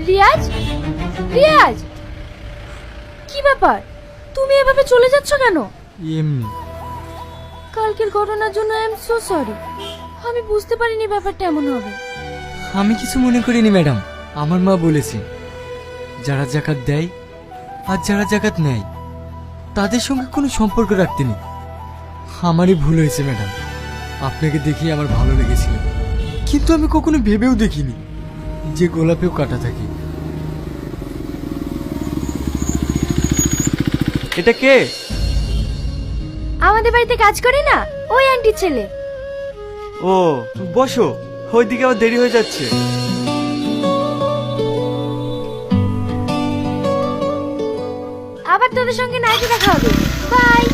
রিয়াজ, রিয়াজ, কি ব্যাপার? তুমি এভাবে চলে যাচ্ছ কেন? এমনি। কালকের ঘটনার জন্য আই এম সো সরি। আমি বুঝতে পারিনি ব্যাপারটা এমন হবে। আমি কিছু মনে করিনি ম্যাডাম। আমার মা বলেছে যারা জাকাত দেয় আর যারা জাকাত নেয় তাদের সঙ্গে কোনো সম্পর্ক রাখতে নেই। আমারই ভুল হয়েছে ম্যাডাম। আপনাকে দেখে আমার ভালো লেগেছিল, কিন্তু আমি কখনো ভেবেও দেখিনি যে গোলাপেও কাটা থাকে। এটা কে? আমাদের বাড়িতে কাজ করে না, ওই আন্টির ছেলে। ও বসো, ওইদিকে আবার দেরি হয়ে যাচ্ছে। আবার তোদের সঙ্গে নাইটে দেখা হবে। বাই।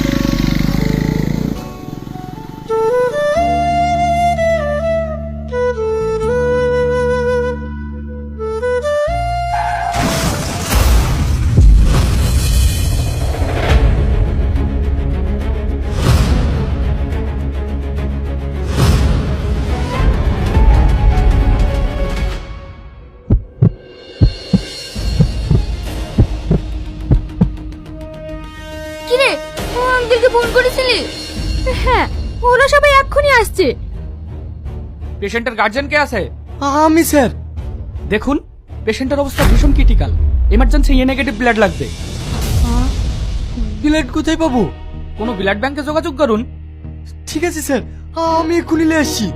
কিরে, ও আঙ্কেলকে ফোন করেছিলি? হ্যাঁ, ওরা সবাই এক্ষুনি আসছে। পেশেন্টের গার্জিয়ান কে আছে? আমি স্যার। দেখুন, পেশেন্টের অবস্থা ভীষণ ক্রিটিক্যাল। এমার্জেন্সি এ নেগেটিভ ব্লাড লাগবে। ব্লাড কোথায় পাবো? কোনো ব্লাড ব্যাংকে যোগাযোগ করুন। ঠিক আছে স্যার, আমি এক্ষুনি নিয়ে আসছি।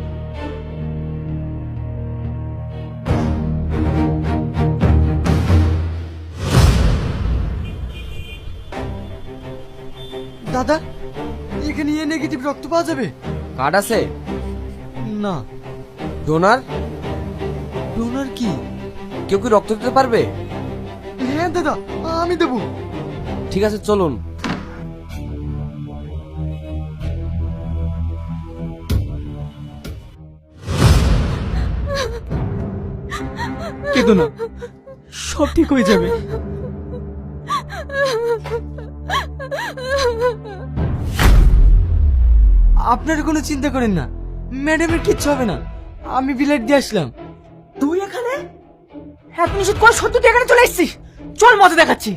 দাদা, এখানে এ নেগেটিভ রক্ত পাওয়া যাবে? কার্ড আছে? না। ডোনার? ডোনার কি? কেউ কি রক্ত দিতে পারবে? হ্যাঁ দাদা, আমি দেবো। ঠিক আছে, চলুন। কেঁদো না, সব ঠিক হয়ে যাবে। আপনারা কোনো চিন্তা করেন না, ম্যাডামের কিচ্ছু হবে না। আমি ব্লাড দিয়ে আসলাম। তুই এখানে এক নিষেধ করে সত্যি তুই এখানে চলে এসেছিস। চল মজা দেখাচ্ছি।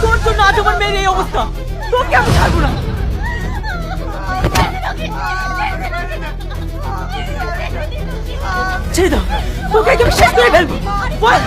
তোর জন্য আজ আমার মেয়ের এই অবস্থা। তোকে আমি ছাড়বো না। ছেড়ে দাও, তোকে একদম শেষ করে ফেলবো। বল।